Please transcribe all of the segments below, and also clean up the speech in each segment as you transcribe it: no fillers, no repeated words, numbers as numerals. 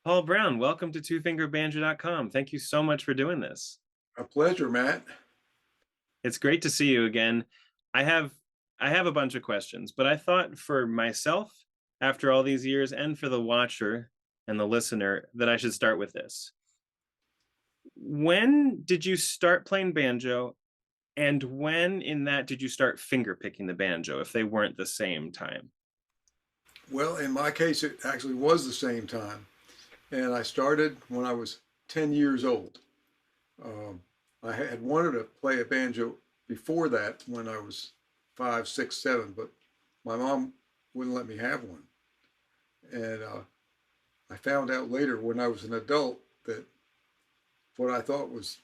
Paul Brown, welcome to twofingerbanjo.com. Thank you so much for doing this. A pleasure, Matt. It's great to see you again. I have I have a bunch of questions, but I thought for myself, after all these years, and for the watcher and the listener, that I should start with this. When did you start playing banjo? And when in that did you start finger picking the banjo, if they weren't the same time? Well, in my case, it actually was the same time. And I started when I was 10 years old. Um, I had wanted to play a banjo before that when I was 5, 6, 7, but my mom wouldn't let me have one. And I found out later when I was an adult that what I thought was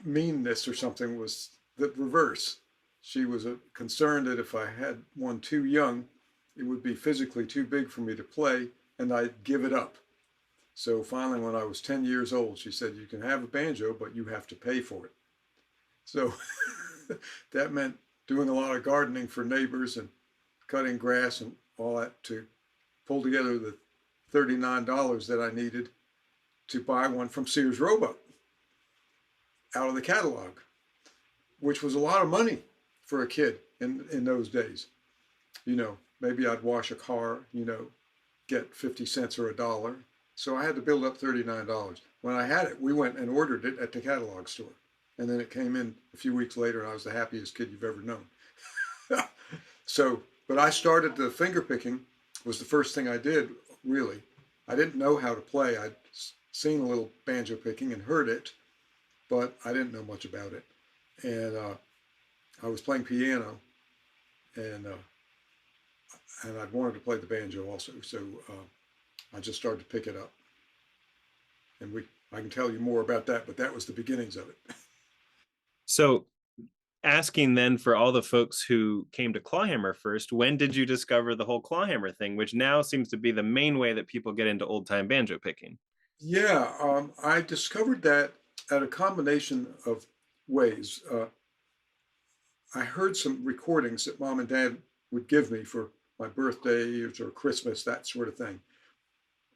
meanness or something was the reverse. She was concerned that if I had one too young, it would be physically too big for me to play and I'd give it up. So finally, when I was 10 years old, she said, "You can have a banjo, but you have to pay for it." So that meant doing a lot of gardening for neighbors and cutting grass and all that to pull together the $39 that I needed to buy one from Sears Roebuck out of the catalog, which was a lot of money for a kid in those days. Maybe I'd wash a car, get 50 cents or a dollar. So I had to build up $39. When I had it, we went and ordered it at the catalog store. And then it came in a few weeks later, and I was the happiest kid you've ever known. But I started the finger picking was the first thing I did, really. I didn't know how to play. I'd seen a little banjo picking and heard it, but I didn't know much about it. And I was playing piano, and I wanted to play the banjo also. So I just started to pick it up. And I can tell you more about that, but that was the beginnings of it. So asking then for all the folks who came to clawhammer first, when did you discover the whole clawhammer thing, which now seems to be the main way that people get into old time banjo picking? Yeah, I discovered that at a combination of ways. I heard some recordings that mom and dad would give me for my birthdays or Christmas, that sort of thing.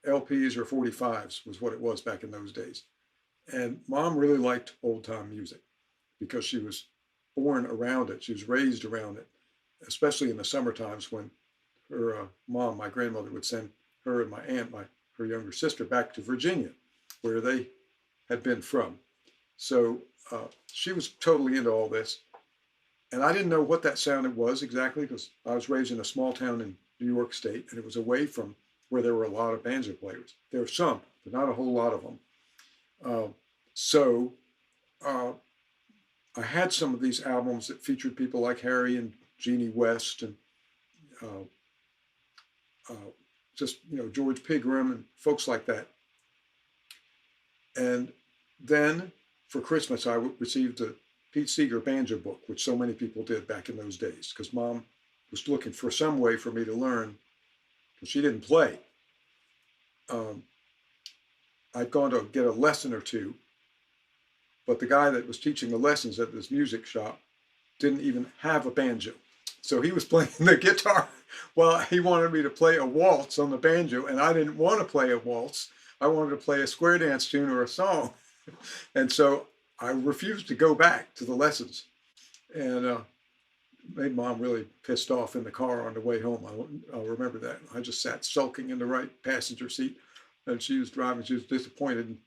LPs or 45s was what it was back in those days. And mom really liked old time music because she was born around it. She was raised around it, especially in the summer times when her mom, my grandmother, would send her and my aunt, her younger sister, back to Virginia, where they had been from. So she was totally into all this. And I didn't know what that sound was exactly because I was raised in a small town in New York State, and it was away from where there were a lot of banjo players. There were some, but not a whole lot of them. So I had some of these albums that featured people like Harry and Jeannie West and uh, just George Pigram and folks like that. And then for Christmas, I received the Pete Seeger banjo book, which so many people did back in those days, because mom was looking for some way for me to learn, because she didn't play. I'd gone to get a lesson or two, but the guy that was teaching the lessons at this music shop didn't even have a banjo. So he was playing the guitar while he wanted me to play a waltz on the banjo, and I didn't want to play a waltz. I wanted to play a square dance tune or a song. And so I refused to go back to the lessons, and made mom really pissed off in the car on the way home. I'll remember that. I just sat sulking in the right passenger seat, and she was driving. She was disappointed and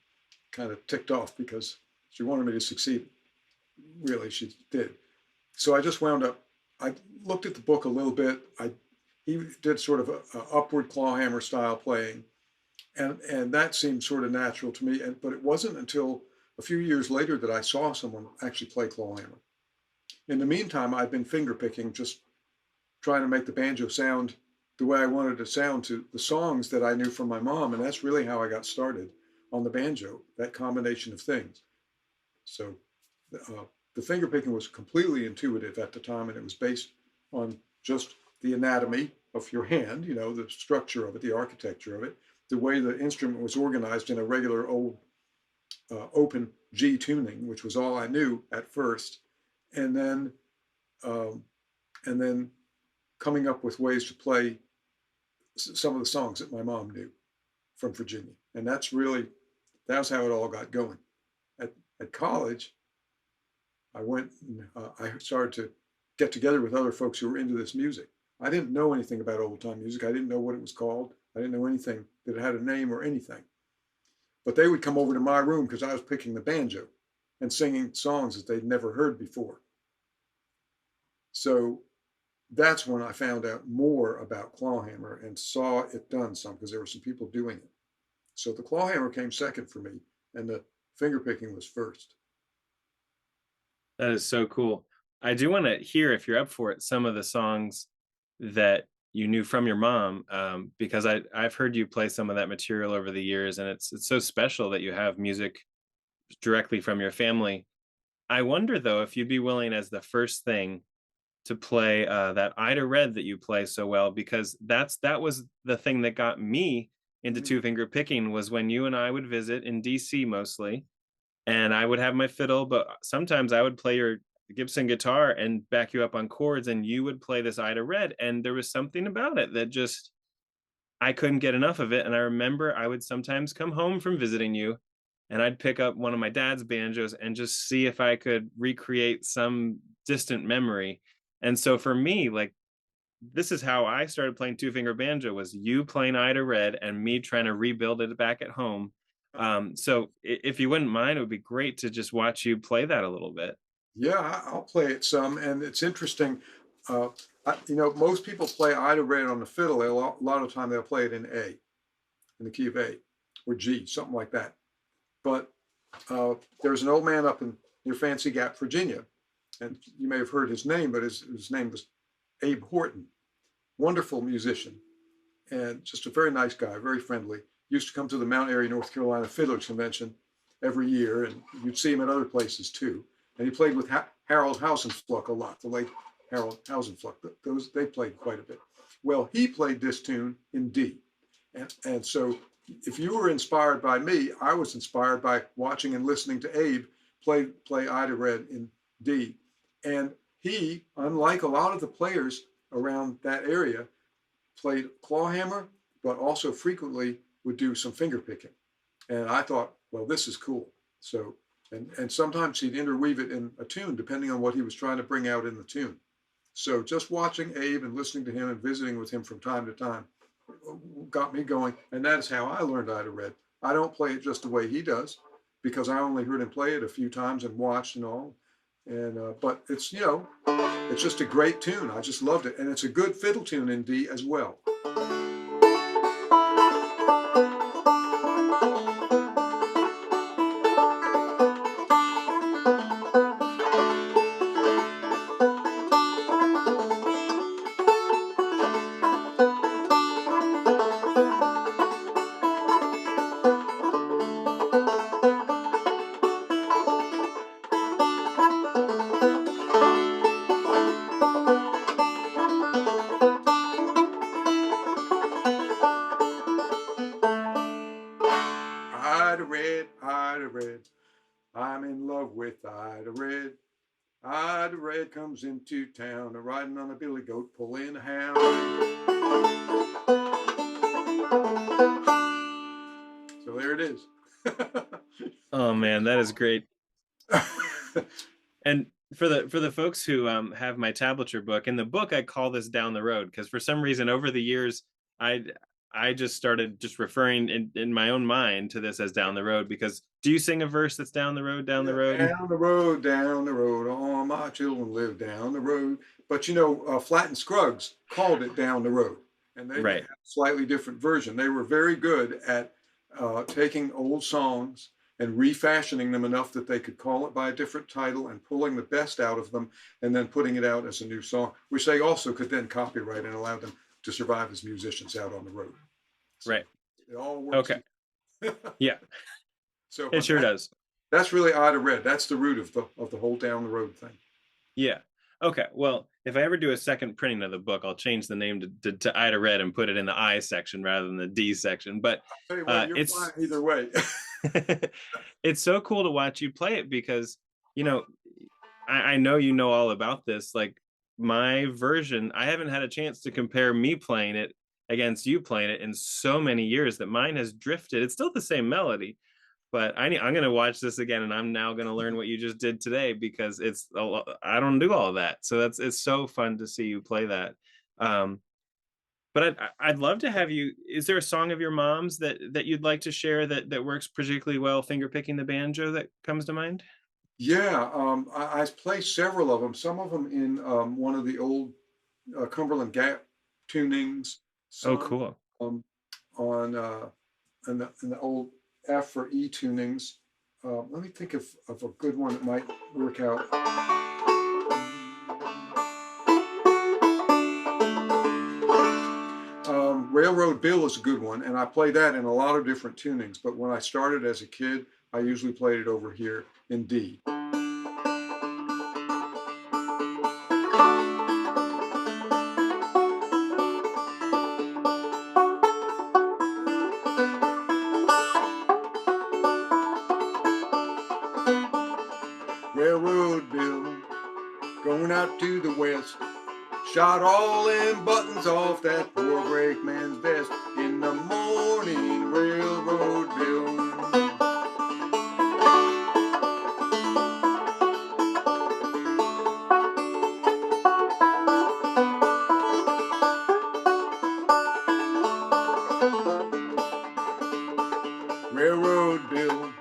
kind of ticked off because she wanted me to succeed. Really, she did. So I just wound up. I looked at the book a little bit. He did sort of a upward clawhammer style playing, and that seemed sort of natural to me. But it wasn't until a few years later that I saw someone actually play clawhammer. In the meantime, I'd been finger picking, just trying to make the banjo sound the way I wanted it to sound to the songs that I knew from my mom, and that's really how I got started on the banjo. That combination of things. So the finger picking was completely intuitive at the time, and it was based on just the anatomy of your hand, the structure of it, the architecture of it, the way the instrument was organized in a regular old open G tuning, which was all I knew at first, and then um, and then coming up with ways to play some of the songs that my mom knew. from Virginia. And that's how it all got going. At college, I went and I started to get together with other folks who were into this music. I didn't know anything about old time music. I didn't know what it was called. I didn't know anything that it had a name or anything. But they would come over to my room because I was picking the banjo and singing songs that they'd never heard before. So that's when I found out more about clawhammer and saw it done some, because there were some people doing it. So the clawhammer came second for me, and the finger picking was first. That is so cool. I do want to hear, if you're up for it, some of the songs that you knew from your mom, because I've heard you play some of that material over the years, and it's so special that you have music directly from your family. I wonder though if you'd be willing, as the first thing, to play that Ida Red that you play so well, because that was the thing that got me into Mm-hmm. two finger picking, was when you and I would visit in DC mostly, and I would have my fiddle, but sometimes I would play your Gibson guitar and back you up on chords, and you would play this Ida Red, and there was something about it that just, I couldn't get enough of it. And I remember I would sometimes come home from visiting you, and I'd pick up one of my dad's banjos and just see if I could recreate some distant memory. And so for me, like, this is how I started playing two finger banjo, was you playing Ida Red and me trying to rebuild it back at home. So if you wouldn't mind, it would be great to just watch you play that a little bit. Yeah, I'll play it some, and it's interesting. Uh, most people play Ida Red on the fiddle. A lot of the time they'll play it in A, in the key of A, or G, something like that. But there's an old man up in near Fancy Gap, Virginia, and you may have heard his name, but his name was Abe Horton. Wonderful musician, and just a very nice guy, very friendly. Used to come to the Mount Airy, North Carolina Fiddlers Convention every year, and you'd see him at other places too. And he played with Harold Hausenfluck a lot, the late Harold Hausenfluck. They played quite a bit. Well, he played this tune in D, and so if you were inspired by me, I was inspired by watching and listening to Abe play Ida Red in D, and he, unlike a lot of the players around that area, played clawhammer, but also frequently would do some finger picking. And I thought, well, this is cool. So, and sometimes he'd interweave it in a tune, depending on what he was trying to bring out in the tune. So just watching Abe and listening to him and visiting with him from time to time got me going. And that is how I learned Ida Red. I don't play it just the way he does, because I only heard him play it a few times and watched and all. And but it's it's just a great tune. I just loved it, and it's a good fiddle tune in D as well. Ida Red, Ida Red, I'm in love with Ida Red. Ida Red comes into town, riding on a billy goat, pulling a hound. So there it is. Oh man, that is great. And for the folks who have my tablature book, in the book I call this Down the Road, because for some reason over the years I just started just referring in my own mind to this as Down the Road. Because do you sing a verse that's down the road, down the road? Down the road, all my children live down the road. But Flatt and Scruggs called it Down the Road, and they Right. had a slightly different version. They were very good at taking old songs and refashioning them enough that they could call it by a different title and pulling the best out of them, and then putting it out as a new song, which they also could then copyright and allow them to survive as musicians out on the road. So Right. it all works. Okay. Yeah, So, it but sure does. that's really Ida Red. That's the root of the whole Down the Road thing. Yeah. Okay. Well, if I ever do a second printing of the book, I'll change the name to Ida Red and put it in the I section rather than the D section. But Hey, well, you're it's fine either way. it's so cool to watch you play it, because you know I know you know all about this. Like, my version, I haven't had a chance to compare me playing it against you playing it in so many years that mine has drifted. It's still the same melody, but I'm gonna watch this again, and I'm now gonna learn what you just did today because it's a lot, I don't do all of that. So it's so fun to see you play that. Um, but I'd love to have you. Is there a song of your mom's that you'd like to share that works particularly well finger picking the banjo that comes to mind? Yeah, I play several of them. Some of them in one of the old Cumberland Gap tunings. Oh, Some cool. um, on in the old F or E tunings. Let me think of a good one that might work out. Railroad Bill is a good one, and I play that in a lot of different tunings. But when I started as a kid, I usually played it over here in D. Railroad Bill, going out to the west, shot all them buttons off that poor brakeman's vest. In the morning, Railroad Bill. Railroad Bill,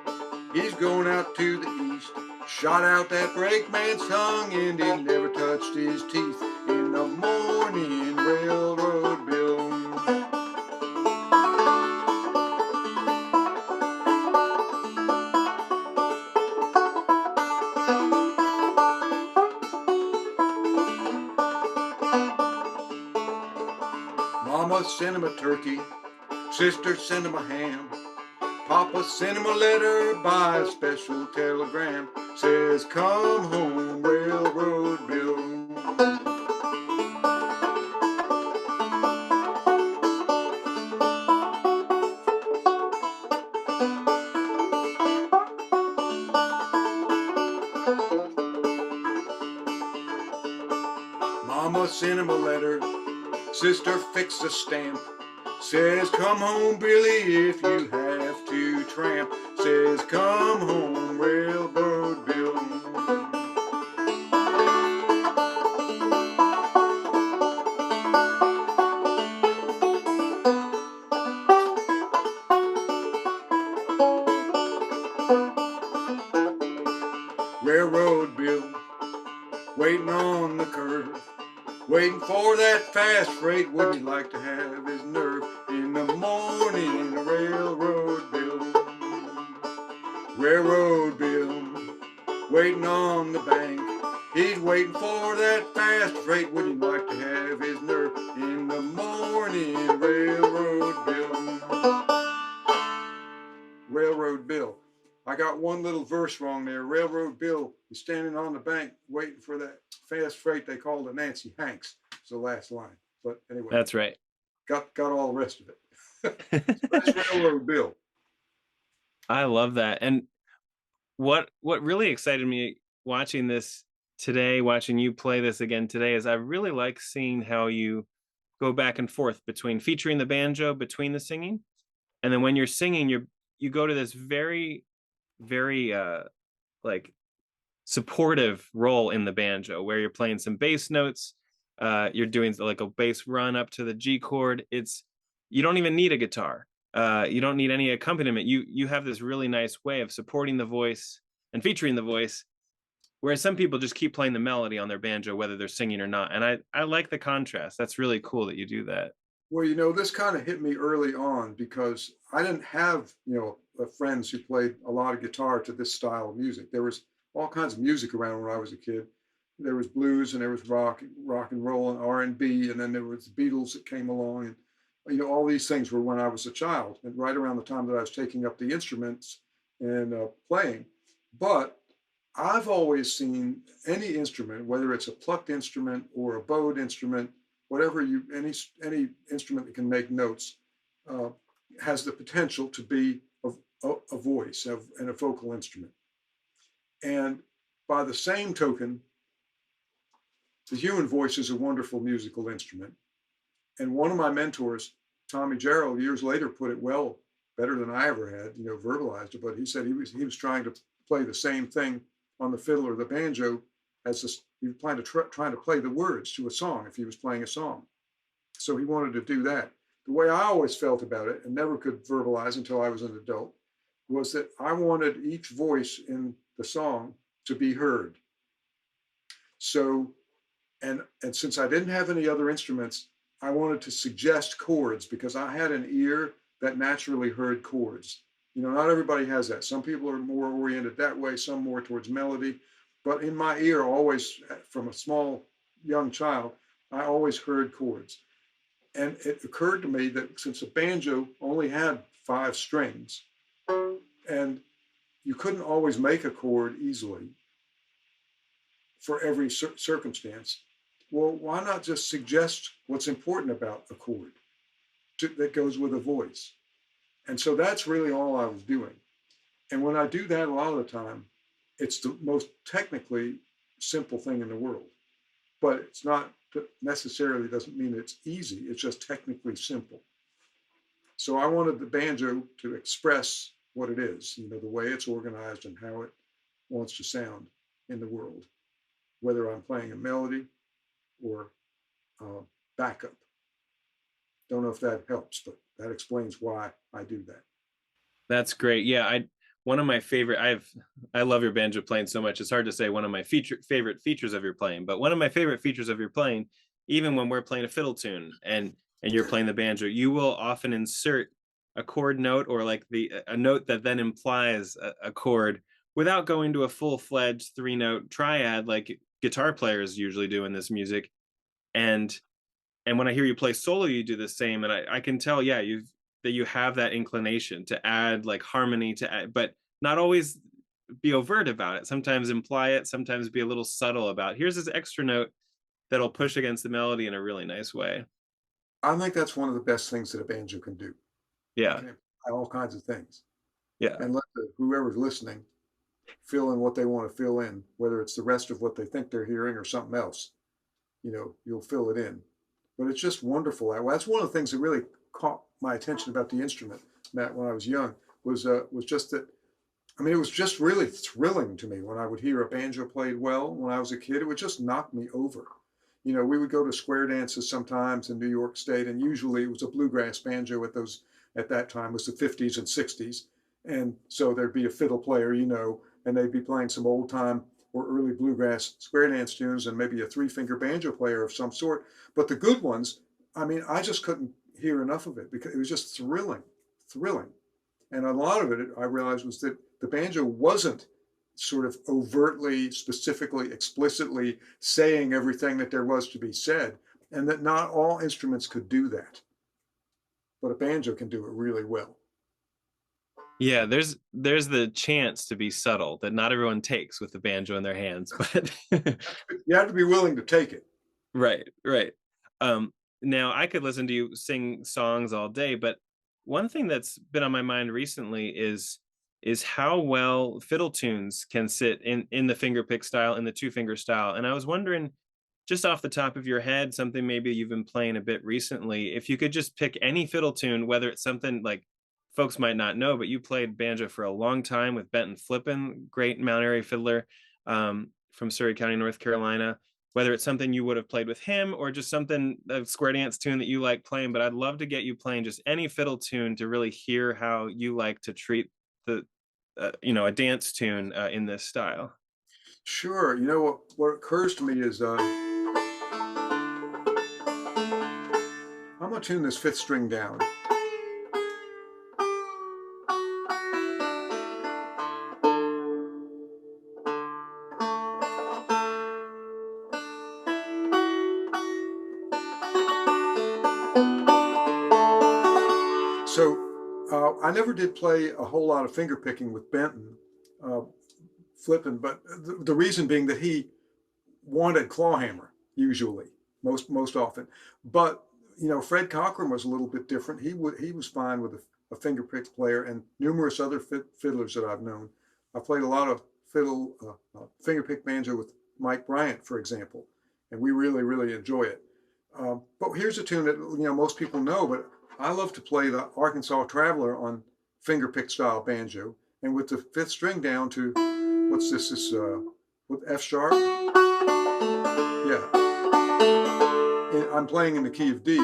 he's going out to the east. Shot out that brakeman's tongue and he never touched his teeth. In the morning, Railroad Bill. Mama sent him a turkey, sister sent him a ham. Papa sent him a letter by a special telegram. Says, come home, Railroad Bill. Mama sent him a letter, sister fixed a stamp. Says, come home, Billy, if you have to tramp. Says, come home, Railroad Bill. Railroad Bill, waiting on the curve, waiting for that fast freight. Wouldn't he like to have his nerve? In the morning, Railroad Bill. Railroad Bill, waiting on the bank. He's waiting for that fast freight. Wouldn't he like to have his nerve? In the morning, Railroad Bill. Railroad Bill. I got one little verse wrong there. Railroad Bill is standing on the bank waiting for that fast freight they call the Nancy Hanks. It's the last line. But anyway, That's right. got all the rest of it. So that's Railroad Bill. I love that. And what really excited me watching this today, watching you play this again today, is I really like seeing how you go back and forth between featuring the banjo between the singing, and then when you're singing, you go to this very like supportive role in the banjo where you're playing some bass notes, you're doing like a bass run up to the G chord. It's You don't even need a guitar, you don't need any accompaniment. You have this really nice way of supporting the voice and featuring the voice, whereas some people just keep playing the melody on their banjo whether they're singing or not. And I like the contrast. That's really cool that you do that. Well, this kind of hit me early on because I didn't have, friends who played a lot of guitar to this style of music. There was all kinds of music around when I was a kid. There was blues and there was rock and roll and R&B, and then there was the Beatles that came along, and all these things were when I was a child and right around the time that I was taking up the instruments and playing. But I've always seen any instrument, whether it's a plucked instrument or a bowed instrument, whatever any instrument that can make notes, uh, has the potential to be a voice and a vocal instrument. And by the same token, the human voice is a wonderful musical instrument. And one of my mentors, Tommy Jarrell, years later put it well, better than I ever had, verbalized it. But he said he was trying to play the same thing on the fiddle or the banjo as he was trying to play the words to a song if he was playing a song. So he wanted to do that. The way I always felt about it, and never could verbalize until I was an adult, was that I wanted each voice in the song to be heard. So, and since I didn't have any other instruments, I wanted to suggest chords because I had an ear that naturally heard chords. Not everybody has that. Some people are more oriented that way, some more towards melody. But in my ear, always from a small young child, I always heard chords. And it occurred to me that since a banjo only had 5 strings, and you couldn't always make a chord easily for every circumstance, well, why not just suggest what's important about a chord that goes with a voice? And so that's really all I was doing. And when I do that a lot of the time, it's the most technically simple thing in the world. But it's not necessarily doesn't mean it's easy. It's just technically simple. So I wanted the banjo to express what it is, the way it's organized and how it wants to sound in the world, whether I'm playing a melody or backup. Don't know if that helps, but that explains why I do that. That's great. Yeah, one of my favorite. I love your banjo playing so much. It's hard to say one of my favorite features of your playing, but one of my favorite features of your playing, even when we're playing a fiddle tune and you're playing the banjo, you will often insert a chord note or like a note that then implies a chord without going to a full-fledged 3-note triad like guitar players usually do in this music. And when I hear you play solo, you do the same, and I can tell, yeah, that you have that inclination to add like harmony but not always be overt about it. Sometimes imply it, sometimes be a little subtle about, here's this extra note that'll push against the melody in a really nice way. I think that's one of the best things that a banjo can do. It Yeah. can imply all kinds of things. Yeah. And let whoever's listening fill in what they want to fill in, whether it's the rest of what they think they're hearing or something else. You'll fill it in. But it's just wonderful. That's one of the things that really caught my attention about the instrument, Matt, when I was young, was just that. I mean, it was just really thrilling to me when I would hear a banjo played well when I was a kid. It would just knock me over. We would go to square dances sometimes in New York State, and usually it was a bluegrass banjo at that time was the 50s and 60s. And so there'd be a fiddle player, and they'd be playing some old time or early bluegrass square dance tunes and maybe a 3-finger banjo player of some sort. But the good ones, I mean, I just couldn't hear enough of it because it was just thrilling. And a lot of it, I realized, was that the banjo wasn't sort of overtly, specifically, explicitly saying everything that there was to be said, and that not all instruments could do that. But a banjo can do it really well. Yeah, there's the chance to be subtle that not everyone takes with the banjo in their hands, but you have to be willing to take it. Right. Now I could listen to you sing songs all day, but one thing that's been on my mind recently is how well fiddle tunes can sit in the finger pick style, in the 2-finger style. And I was wondering, just off the top of your head, something maybe you've been playing a bit recently, if you could just pick any fiddle tune, whether it's something like folks might not know, but you played banjo for a long time with Benton Flippen, great Mount Airy fiddler from Surry County, North Carolina. Whether it's something you would have played with him or just something, a square dance tune that you like playing, but I'd love to get you playing just any fiddle tune to really hear how you like to treat a dance tune in this style. Sure. What occurs to me is I'm going to tune this 5th string down. So I never did play a whole lot of finger picking with Benton Flippen, but the reason being that he wanted clawhammer usually, most often. But Fred Cockerham was a little bit different. He was fine with a finger pick player, and numerous other fiddlers that I've known. I played a lot of finger pick banjo with Mike Bryant, for example, and we really enjoy it. But here's a tune that most people know, but I love to play the Arkansas Traveler on fingerpick style banjo, and with the fifth string down to what's this? This with F sharp. Yeah, and I'm playing in the key of D.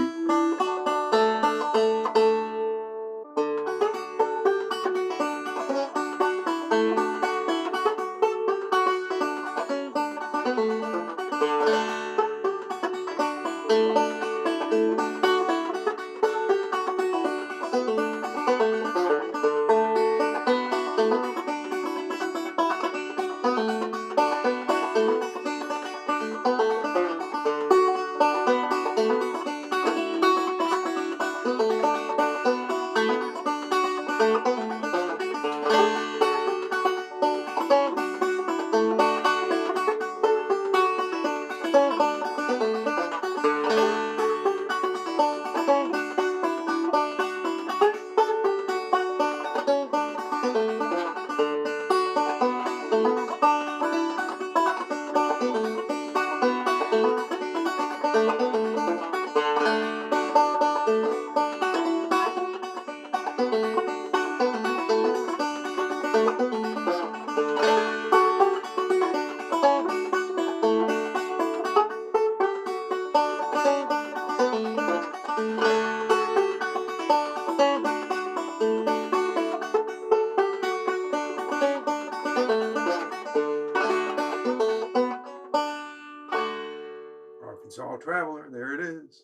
Arkansas Traveler, there it is.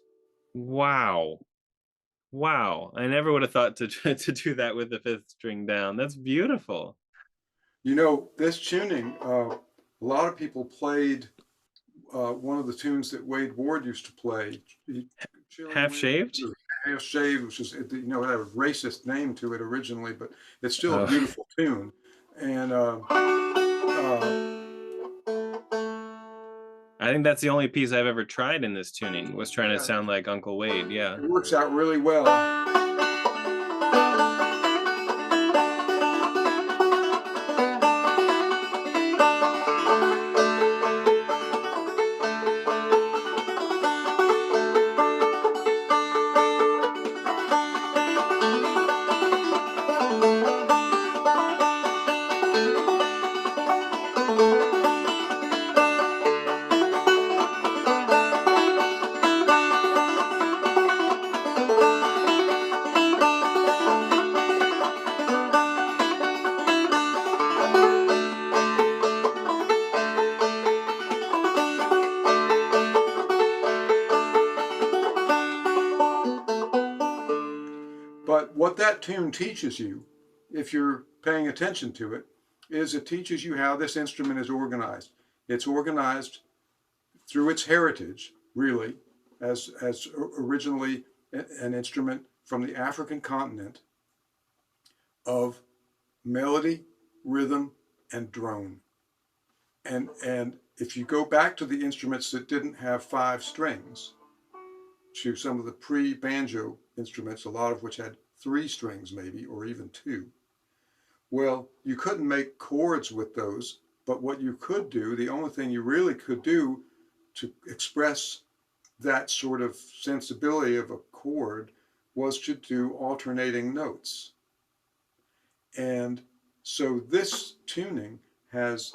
Wow. Wow. I never would have thought to to do that with the fifth string down. That's beautiful. This tuning, a lot of people played one of the tunes that Wade Ward used to play, Chilling Half Wind, shaved? Half Shaved, which is, it had a racist name to it originally, but it's still a Oh, beautiful tune. And I think that's the only piece I've ever tried in this tuning, was trying to yeah, sound like Uncle Wade. Yeah. it works out really well. But what that tune teaches you, if you're paying attention to it, is it teaches you how this instrument is organized. It's organized through its heritage, really, as originally an instrument from the African continent of melody, rhythm, and drone. And if you go back to the instruments that didn't have five strings, to some of the pre-banjo instruments, a lot of which had three strings maybe, or even two, well, you couldn't make chords with those, but what you could do, the only thing you really could do to express that sort of sensibility of a chord was to do alternating notes. And so this tuning has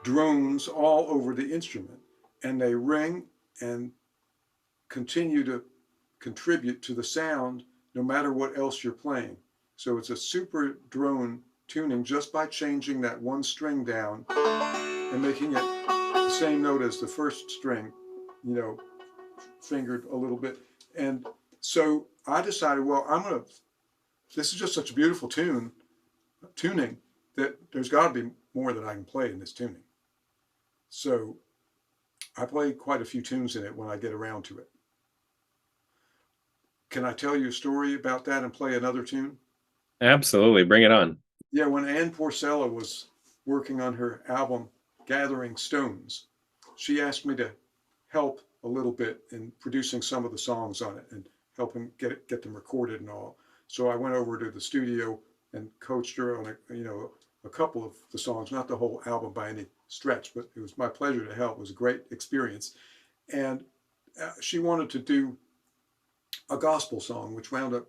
drones all over the instrument, and they ring and continue to contribute to the sound no matter what else you're playing. So it's a super drone tuning just by changing that one string down and making it the same note as the first string, you know, fingered a little bit. And so I decided, well, this is just such a beautiful tuning, that there's got to be more that I can play in this tuning. So I play quite a few tunes in it when I get around to it. Can I tell you a story about that and play another tune? Absolutely. Bring it on. Yeah, when Ann Porcella was working on her album Gathering Stones, she asked me to help a little bit in producing some of the songs on it and helping get them recorded and all. So I went over to the studio and coached her on a couple of the songs, not the whole album by any stretch, but it was my pleasure to help. It was a great experience. And she wanted to do a gospel song, which wound up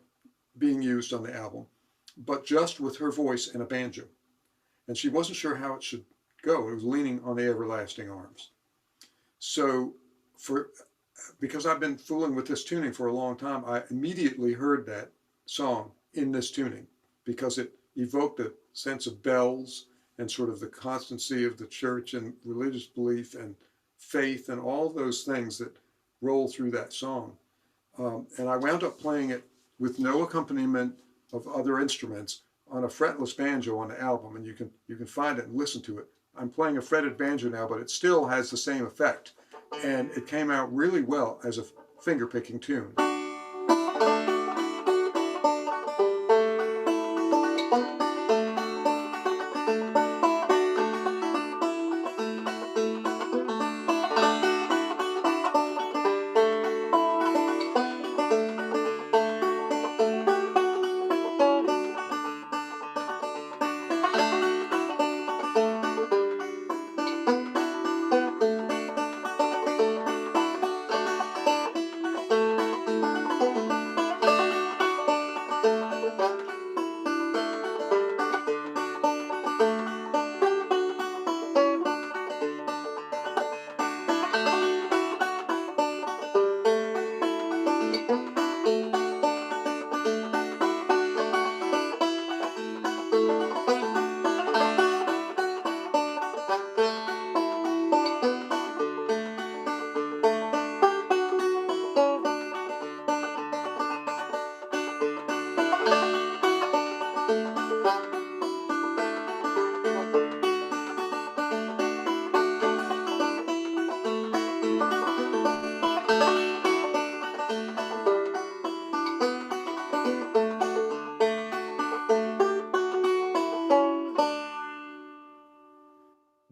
being used on the album, but just with her voice and a banjo. And she wasn't sure how it should go. It was Leaning on the Everlasting Arms. So because I've been fooling with this tuning for a long time, I immediately heard that song in this tuning because it evoked a sense of bells and sort of the constancy of the church and religious belief and faith and all those things that roll through that song. And I wound up playing it with no accompaniment of other instruments on a fretless banjo on the album, and you can find it and listen to it. I'm playing a fretted banjo now, but it still has the same effect, and it came out really well as a finger-picking tune.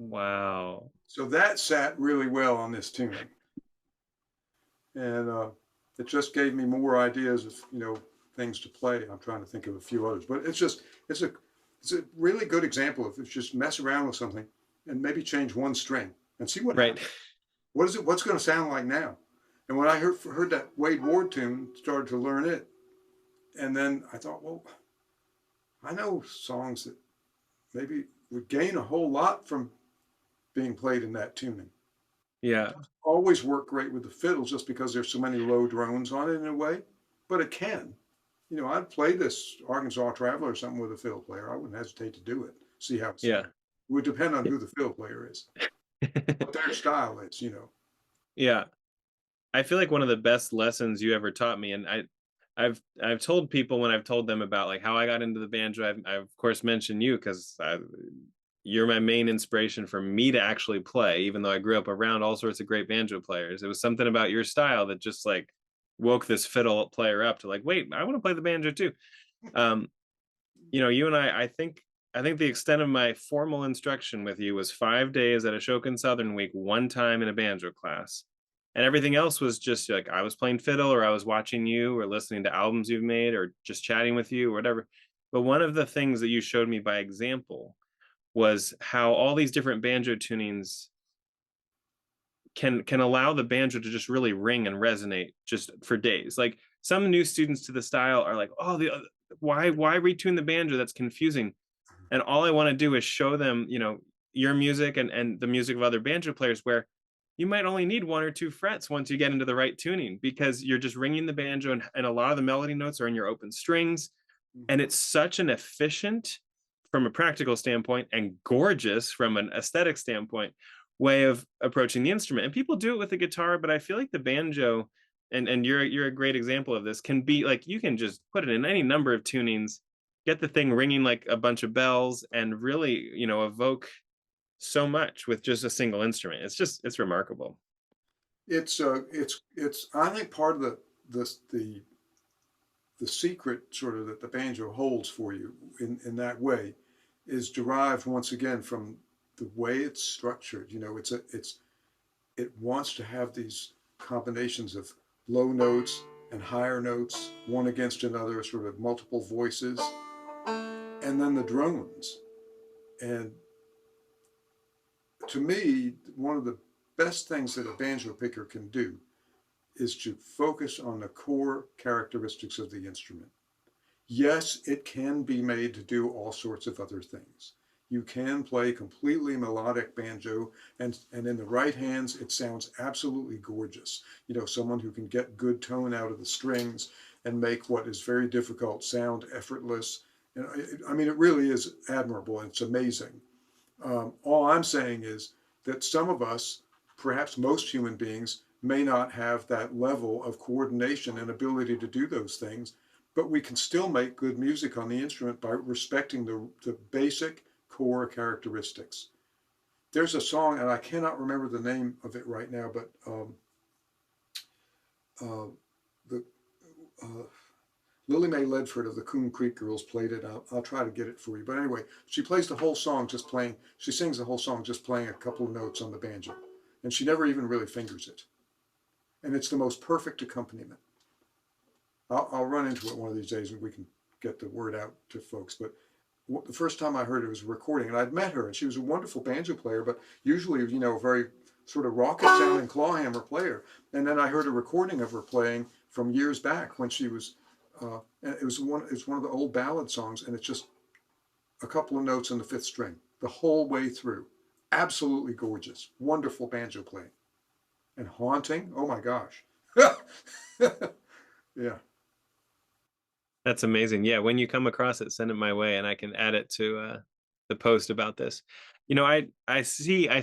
Wow. So that sat really well on this tuning. And it just gave me more ideas of, things to play. I'm trying to think of a few others, but it's a really good example of just mess around with something and maybe change one string and see what Right. happens. What's going to sound like now? And when I heard that Wade Ward tune, started to learn it, and then I thought, well, I know songs that maybe would gain a whole lot from being played in that tuning. Yeah. Always work great with the fiddle just because there's so many low drones on it in a way, but it can. I'd play this Arkansas Traveler or something with a fiddle player. I wouldn't hesitate to do it, see how it sounds. Yeah. It would depend on who the fiddle player is, what their style is, Yeah. I feel like one of the best lessons you ever taught me, and I've told people when I've told them about like how I got into the banjo, I've of course mentioned you because you're my main inspiration for me to actually play, even though I grew up around all sorts of great banjo players. It was something about your style that just like woke this fiddle player up to like, wait, I want to play the banjo too. You and I think the extent of my formal instruction with you was 5 days at Ashokan Southern Week, one time in a banjo class. And everything else was just like I was playing fiddle or I was watching you or listening to albums you've made or just chatting with you or whatever. But one of the things that you showed me by example was how all these different banjo tunings can allow the banjo to just really ring and resonate just for days. Like some new students to the style are like, oh, why retune the banjo? That's confusing. And all I want to do is show them, your music and the music of other banjo players where you might only need 1 or 2 frets once you get into the right tuning because you're just ringing the banjo and a lot of the melody notes are in your open strings. And it's such an efficient, from a practical standpoint, and gorgeous from an aesthetic standpoint, way of approaching the instrument. And people do it with the guitar, but I feel like the banjo, and you're a great example of this, can be like you can just put it in any number of tunings, get the thing ringing like a bunch of bells, and really, evoke so much with just a single instrument. It's remarkable. It's I think part of the secret sort of that the banjo holds for you in that way is derived once again from the way it's structured. It wants to have these combinations of low notes and higher notes, one against another, sort of multiple voices, and then the drones. And to me, one of the best things that a banjo picker can do is to focus on the core characteristics of the instrument. Yes, it can be made to do all sorts of other things. You can play completely melodic banjo, and in the right hands, it sounds absolutely gorgeous. You know, someone who can get good tone out of the strings and make what is very difficult sound effortless. And I mean, it really is admirable, and it's amazing. All I'm saying is that some of us, perhaps most human beings, may not have that level of coordination and ability to do those things, but we can still make good music on the instrument by respecting the basic core characteristics. There's a song, and I cannot remember the name of it right now, but the Lily Mae Ledford of the Coon Creek Girls played it. I'll try to get it for you. But anyway, she plays the whole song just playing, she sings the whole song just playing a couple of notes on the banjo. And she never even really fingers it. And it's the most perfect accompaniment. I'll run into it one of these days and we can get the word out to folks. But the first time I heard it was a recording, and I'd met her, and she was a wonderful banjo player, but usually, you know, a very sort of rocket sounding clawhammer player. And then I heard a recording of her playing from years back when she was, and it's one of the old ballad songs, and it's just a couple of notes on the fifth string the whole way through. Absolutely gorgeous, wonderful banjo playing, and haunting. Oh my gosh, yeah. That's amazing. Yeah, when you come across it, send it my way, and I can add it to the post about this. You know, I see a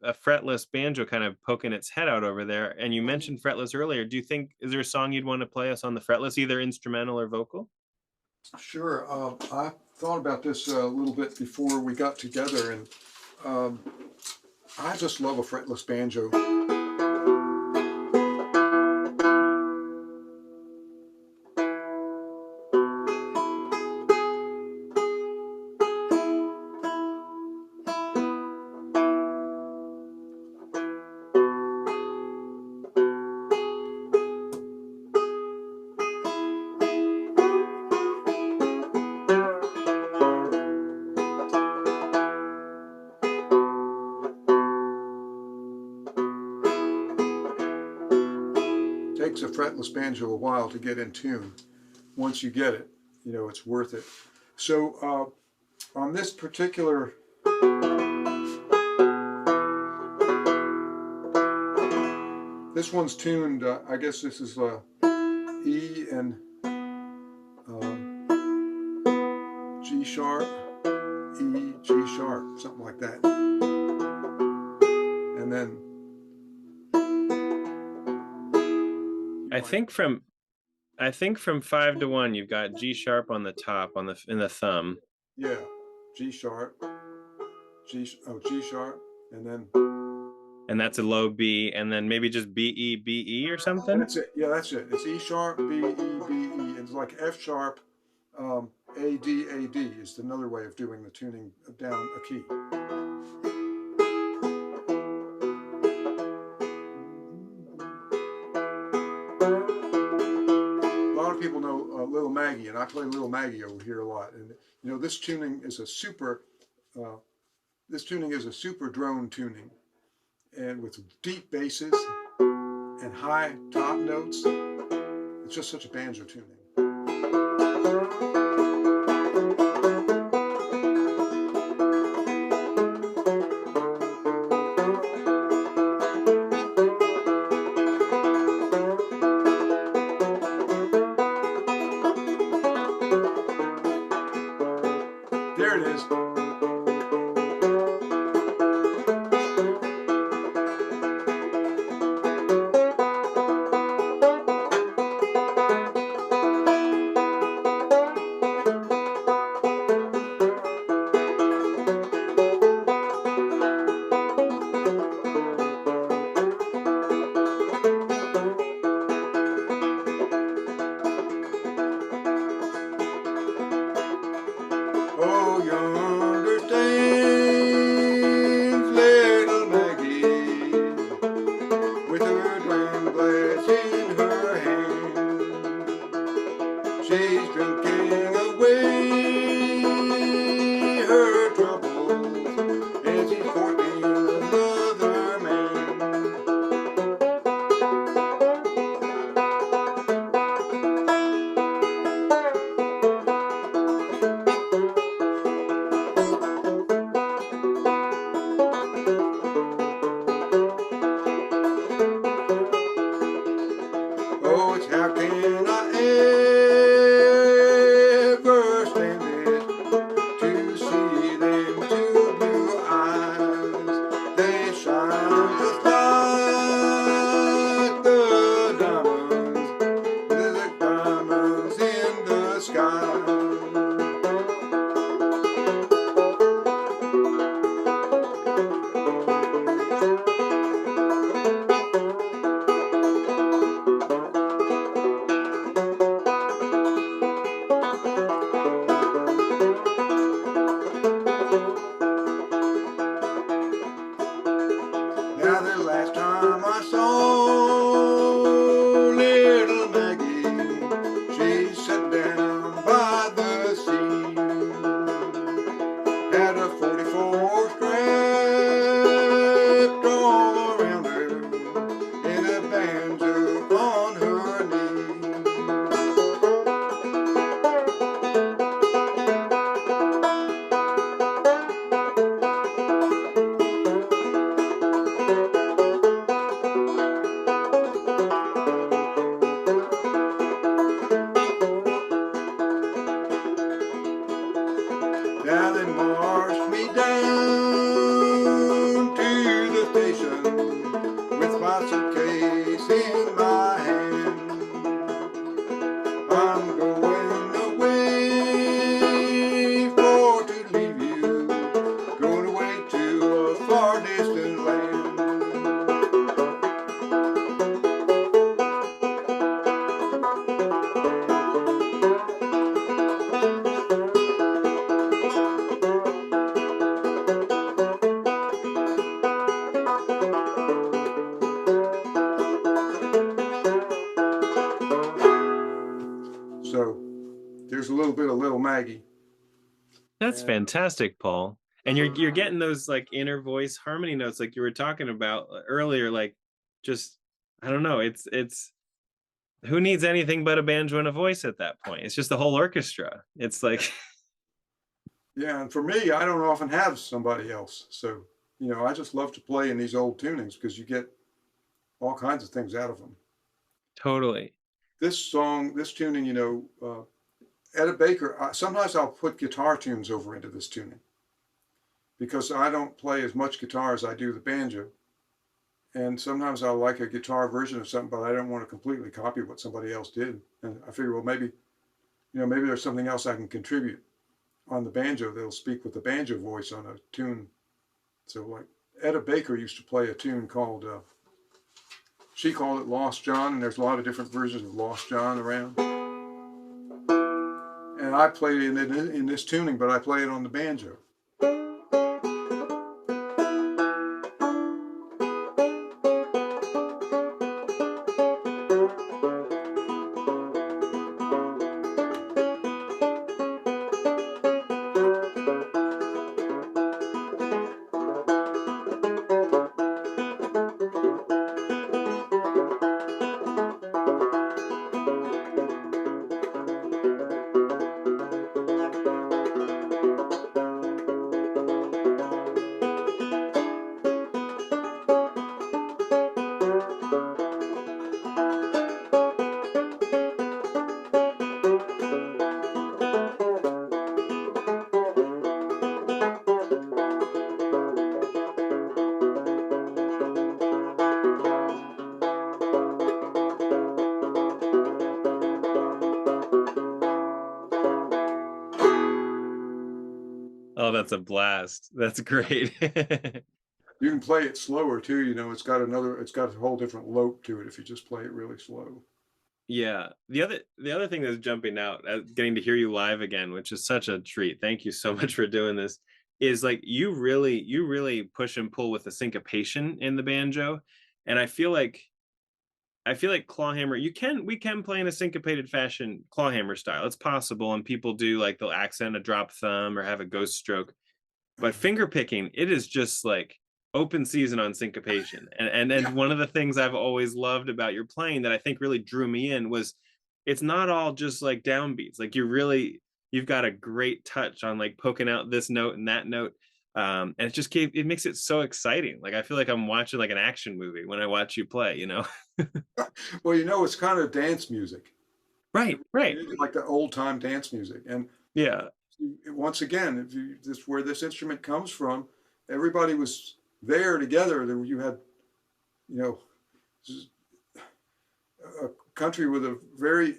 fretless banjo kind of poking its head out over there, and you mentioned fretless earlier. Do you think is there a song you'd want to play us on the fretless, either instrumental or vocal? Sure. I thought about this a little bit before we got together, and I just love a fretless banjo. Takes a fretless banjo a while to get in tune. Once you get it, you know, it's worth it. So on this particular this one's tuned, I guess this is E and G sharp, E, G sharp, something like that. And then I think from 5 to 1, you've got G sharp on the top in the thumb. yeah, G sharp, G sharp, and then And that's a low B, and then maybe just B E or something. that's it. Yeah, that's it. It's E sharp, B E, B E. It's like F sharp, A D A D is another way of doing the tuning down a key. A lot of people know Little Maggie, and I play Little Maggie over here a lot. And you know, this tuning is a super drone tuning, and with deep basses and high top notes. It's just such a banjo tuning. There it is. Oh, yonder stands little Maggie with her dram glass in her hand. She's drinking away her troubles and she's courting sky. Now the last time I saw little Maggie, she sat down by the sea, had a 44 strapped all around her, and a banjo on her knee. Now they marched me down to the station with my suitcase in my hand. I'm going away for to leave you, going away to a far distant land. So there's a little bit of Little Maggie. That's fantastic, Paul. And you're getting those like inner voice harmony notes like you were talking about earlier, like just I don't know, it's who needs anything but a banjo and a voice at that point? It's just the whole orchestra. It's like Yeah, and for me, I don't often have somebody else. So, I just love to play in these old tunings because you get all kinds of things out of them. totally. This song, this tuning, Etta Baker, sometimes I'll put guitar tunes over into this tuning because I don't play as much guitar as I do the banjo. And sometimes I'll like a guitar version of something, but I don't want to completely copy what somebody else did. And I figure, well, maybe there's something else I can contribute on the banjo that'll speak with the banjo voice on a tune. So like Etta Baker used to play a tune called, she called it Lost John, and there's a lot of different versions of Lost John around. And I played it in this tuning, but I play it on the banjo. Oh, that's a blast. That's great. You can play it slower too. It's got a whole different lope to it if you just play it really slow. Yeah. The other thing that's jumping out, getting to hear you live again, which is such a treat. Thank you so much for doing this. Is like you really push and pull with the syncopation in the banjo, and I feel like clawhammer. We can play in a syncopated fashion clawhammer style. It's possible, and people do like they'll accent a drop thumb or have a ghost stroke. But finger picking, it is just like open season on syncopation. And Yeah. one of the things I've always loved about your playing that I think really drew me in was it's not all just like downbeats. Like you've got a great touch on like poking out this note and that note. And it makes it so exciting. Like I feel like I'm watching like an action movie when I watch you play. Well, it's kind of dance music. Right, right. Like the old time dance music. And Yeah. once again, this where this instrument comes from, everybody was there together. You had, a country with a very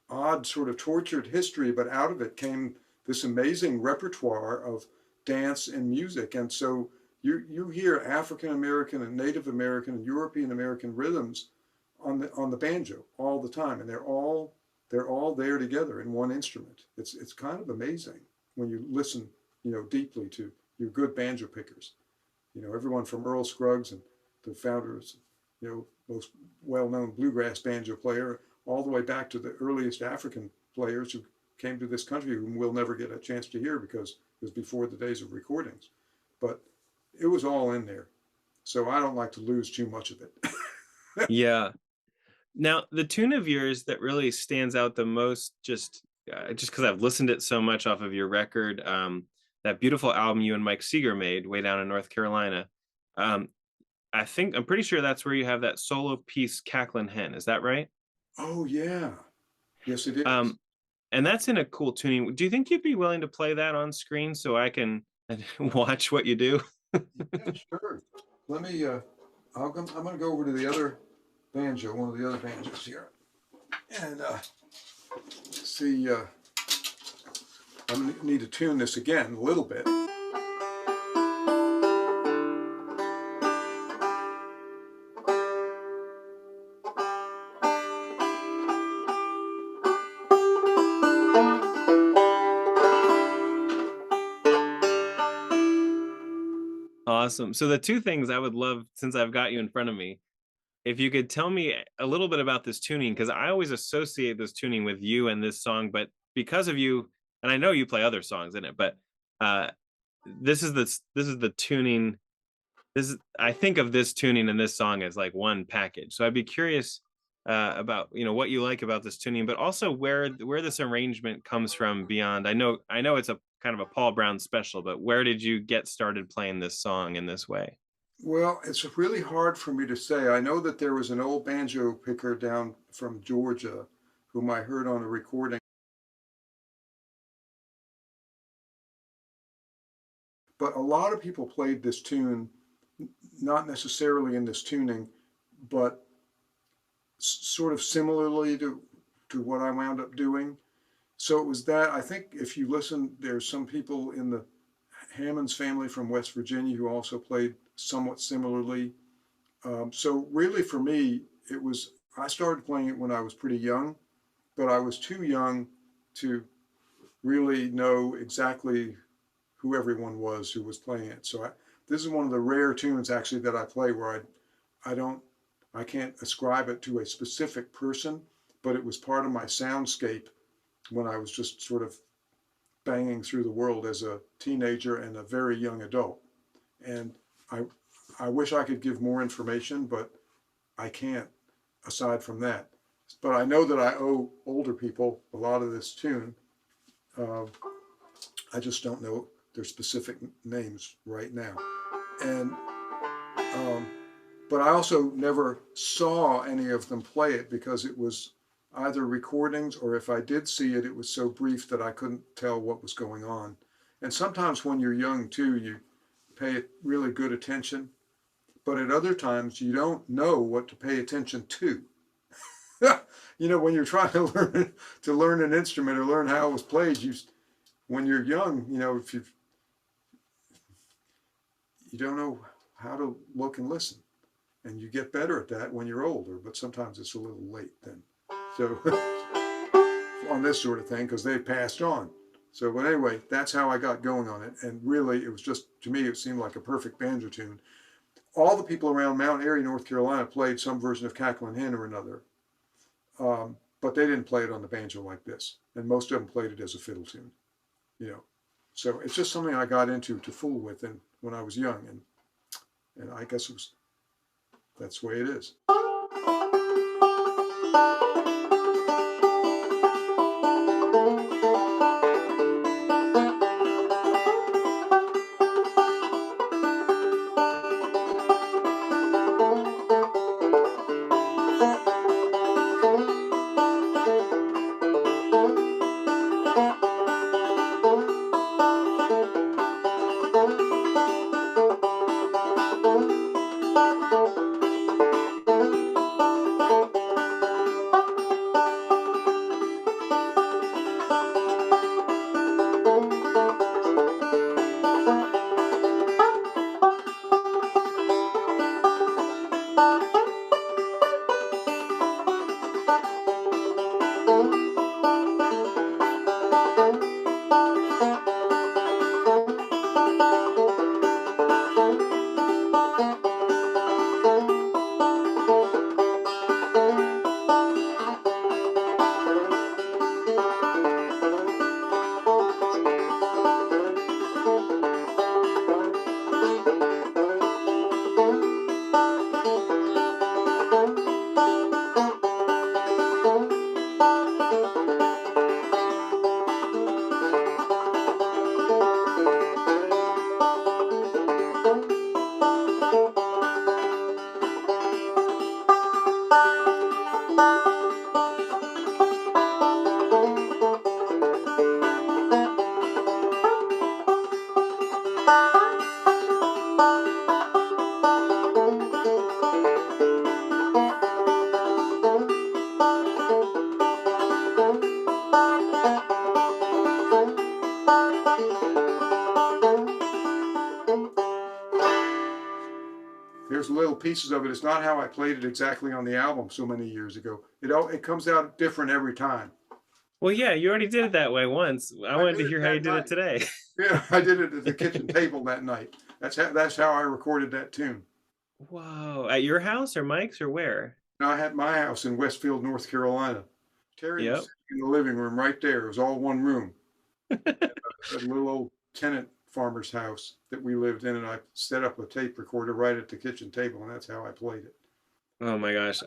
odd, sort of tortured history, but out of it came this amazing repertoire of dance and music. And so you hear African American and Native American and European American rhythms on the banjo all the time, and they're all there together in one instrument. It's kind of amazing when you listen, deeply to your good banjo pickers. Everyone from Earl Scruggs and the founders, most well-known bluegrass banjo player, all the way back to the earliest African players who came to this country, whom we'll never get a chance to hear because it was before the days of recordings. But it was all in there. So I don't like to lose too much of it. Yeah. Now, the tune of yours that really stands out the most, just because I've listened it so much off of your record, that beautiful album you and Mike Seeger made way down in North Carolina. Um, I'm pretty sure that's where you have that solo piece, Cacklin Hen. Is that right? Oh, yeah. Yes, it is. Um, and that's in a cool tuning. Do you think you'd be willing to play that on screen so I can watch what you do? Yeah, sure. Let me, I'm going to go over to the other banjo, one of the other banjos here, and see, I need to tune this again a little bit. Awesome. So the two things I would love, since I've got you in front of me, if you could tell me a little bit about this tuning, because I always associate this tuning with you and this song, but because of you, and I know you play other songs in it, but uh, this is the tuning. I think of this tuning and this song as like one package. So I'd be curious about what you like about this tuning, but also where this arrangement comes from beyond. I know it's a kind of a Paul Brown special, but where did you get started playing this song in this way? Well, it's really hard for me to say. I know that there was an old banjo picker down from Georgia whom I heard on a recording. But a lot of people played this tune, not necessarily in this tuning, but sort of similarly to what I wound up doing. So it was that. I think if you listen, there's some people in the Hammonds family from West Virginia who also played somewhat similarly. So really for me, I started playing it when I was pretty young, but I was too young to really know exactly who everyone was who was playing it. So this is one of the rare tunes actually that I play where I can't ascribe it to a specific person, but it was part of my soundscape when I was just sort of banging through the world as a teenager and a very young adult. And I wish I could give more information, but I can't aside from that. But I know that I owe older people a lot of this tune. I just don't know their specific names right now. And but I also never saw any of them play it because it was either recordings, or if I did see it, it was so brief that I couldn't tell what was going on. And sometimes when you're young too, you pay really good attention, but at other times you don't know what to pay attention to. When you're trying to learn an instrument or learn how it was played, when you're young, if you don't know how to look and listen, and you get better at that when you're older. But sometimes it's a little late then. So on this sort of thing, because they've passed on. So, but anyway, that's how I got going on it. And really, it was just, to me, it seemed like a perfect banjo tune. All the people around Mount Airy, North Carolina, played some version of Cacklin Hen or another. But they didn't play it on the banjo like this. And most of them played it as a fiddle tune. So it's just something I got into to fool with when I was young. And I guess that's the way it is. There's little pieces of it. It's not how I played it exactly on the album so many years ago. It comes out different every time. Well, yeah, you already did it that way once. I I wanted did to it hear how you that did it night. today. Yeah, I did it at the kitchen table that night. That's how I recorded that tune. Whoa, at your house or Mike's or where? Now, I had my house in Westfield, North Carolina. Terry was Yep. sitting in the living room right there. It was all one room. A little old tenant farmer's house that we lived in, and I set up a tape recorder right at the kitchen table, and that's how I played it. Oh my gosh.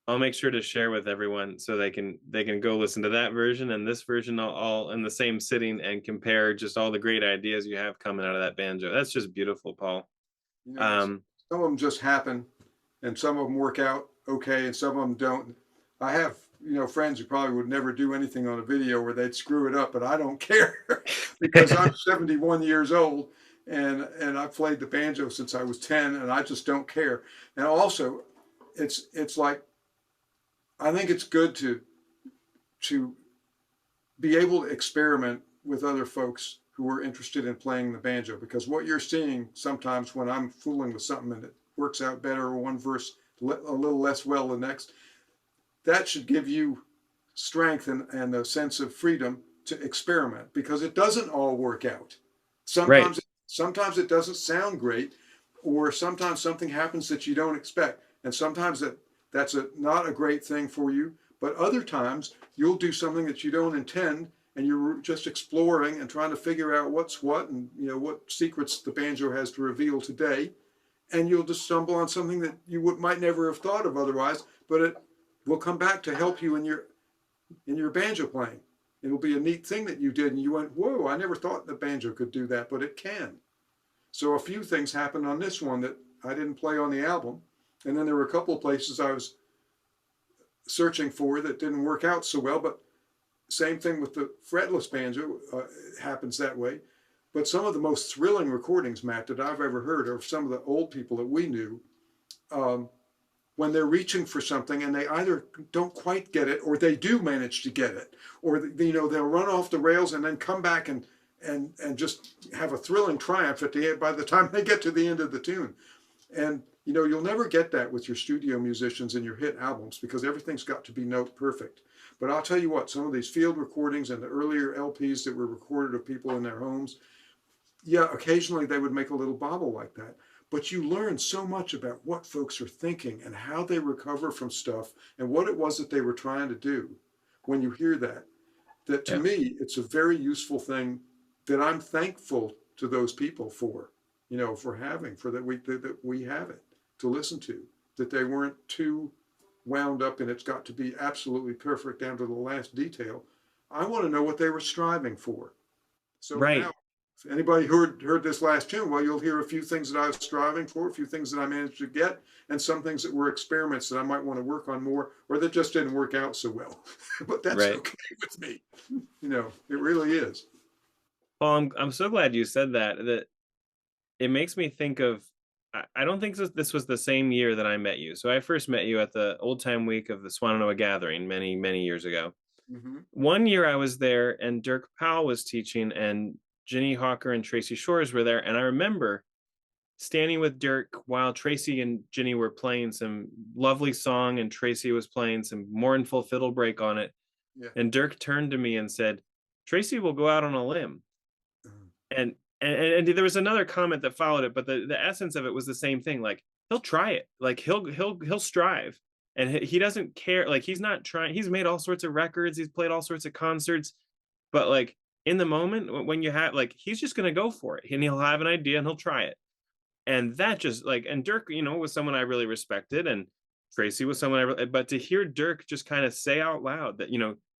I'll make sure to share with everyone so they can go listen to that version and this version all in the same sitting and compare just all the great ideas you have coming out of that banjo. That's just beautiful, Paul. You know, Um, some of them just happen, and some of them work out okay, and some of them don't. I have, friends who probably would never do anything on a video where they'd screw it up, but I don't care because I'm 71 years old and I've played the banjo since I was 10, and I just don't care. And also, it's like I think it's good to be able to experiment with other folks who are interested in playing the banjo, because what you're seeing sometimes when I'm fooling with something and it works out better or one verse a little less well the next, that should give you strength and a sense of freedom to experiment, because it doesn't all work out. right. Sometimes it doesn't sound great, or sometimes something happens that you don't expect, and sometimes that's not a great thing for you. But other times you'll do something that you don't intend, and you're just exploring and trying to figure out what's what, and what secrets the banjo has to reveal today, and you'll just stumble on something that you might never have thought of otherwise, but it will come back to help you in your banjo playing. It'll be a neat thing that you did, and you went, whoa, I never thought the banjo could do that, but it can. So a few things happened on this one that I didn't play on the album, and then there were a couple of places I was searching for that didn't work out so well, but same thing with the fretless banjo, happens that way. But some of the most thrilling recordings, Matt, that I've ever heard are some of the old people that we knew, when they're reaching for something and they either don't quite get it or they do manage to get it, or they'll run off the rails and then come back and just have a thrilling triumph at the end by the time they get to the end of the tune. And you'll never get that with your studio musicians and your hit albums, because everything's got to be note perfect. But I'll tell you what, some of these field recordings and the earlier LPs that were recorded of people in their homes, yeah, occasionally they would make a little bobble like that. But you learn so much about what folks are thinking and how they recover from stuff and what it was that they were trying to do when you hear that to Yeah. me, it's a very useful thing that I'm thankful to those people for, for having, for that we have it to listen to, that they weren't too wound up and it's got to be absolutely perfect down to the last detail. I want to know what they were striving for. So now, Right. if anybody heard this last tune, well, you'll hear a few things that I was striving for, a few things that I managed to get, and some things that were experiments that I might want to work on more, or that just didn't work out so well. But that's Right. okay with me. It really is. Paul, I'm so glad you said that. That it makes me think of. I don't think this was the same year that I met you. So I first met you at the Old Time Week of the Swannanoa Gathering many years ago. Mm-hmm. One year I was there, and Dirk Powell was teaching, and Ginny Hawker and Tracy Shores were there, and I remember standing with Dirk while Tracy and Ginny were playing some lovely song, and Tracy was playing some mournful fiddle break on it. Yeah. And Dirk turned to me and said, "Tracy will go out on a limb." Mhm. And there was another comment that followed it, but the essence of it was the same thing. Like, he'll try it. Like, he'll strive, and he doesn't care. Like, he's not trying. He's made all sorts of records. He's played all sorts of concerts, but like in the moment when you have like, he's just gonna go for it, and he'll have an idea and he'll try it. And that just like, and Dirk, was someone I really respected, and Tracy was someone but to hear Dirk just kind of say out loud that,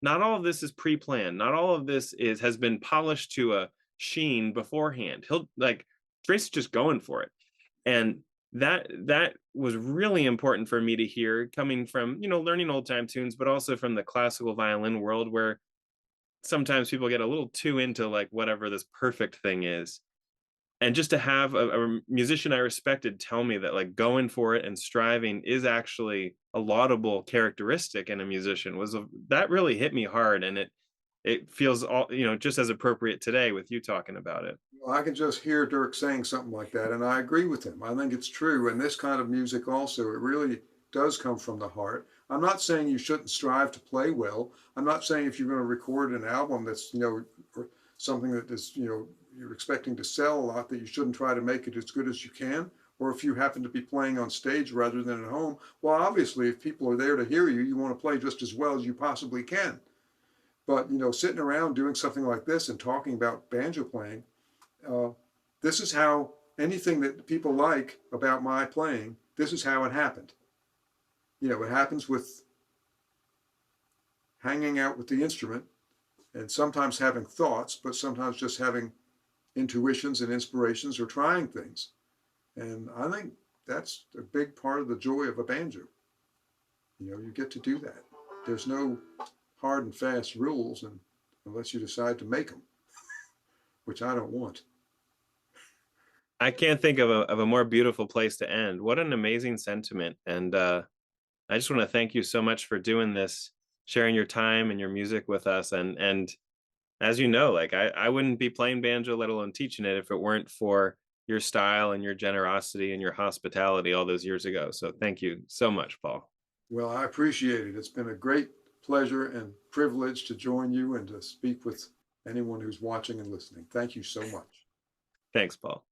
not all of this is pre-planned, not all of this has been polished to a sheen beforehand. He'll like, Tracy's just going for it. And that was really important for me to hear, coming from, learning old time tunes, but also from the classical violin world, where sometimes people get a little too into like whatever this perfect thing is. and just to have a musician I respected tell me that like going for it and striving is actually a laudable characteristic in a musician that really hit me hard, and it feels all just as appropriate today with you talking about it. Well, I can just hear Dirk saying something like that, and I agree with him. I think it's true. And this kind of music also, it really does come from the heart. I'm not saying you shouldn't strive to play well. I'm not saying if you're going to record an album that's, or something that is, you're expecting to sell a lot, that you shouldn't try to make it as good as you can. Or if you happen to be playing on stage rather than at home, well, obviously, if people are there to hear you, you want to play just as well as you possibly can. But, sitting around doing something like this and talking about banjo playing, uh, this is how anything that people like about my playing, this is how it happened. It happens with hanging out with the instrument and sometimes having thoughts, but sometimes just having intuitions and inspirations or trying things. And I think that's a big part of the joy of a banjo. You get to do that. There's no hard and fast rules, and unless you decide to make them, which I don't want. I can't think of a more beautiful place to end. What an amazing sentiment. And I just want to thank you so much for doing this, sharing your time and your music with us. And as you know, like I wouldn't be playing banjo, let alone teaching it, if it weren't for your style and your generosity and your hospitality all those years ago. So thank you so much, Paul. Well, I appreciate it. It's been a great pleasure and privilege to join you and to speak with anyone who's watching and listening. Thank you so much. Thanks, Paul.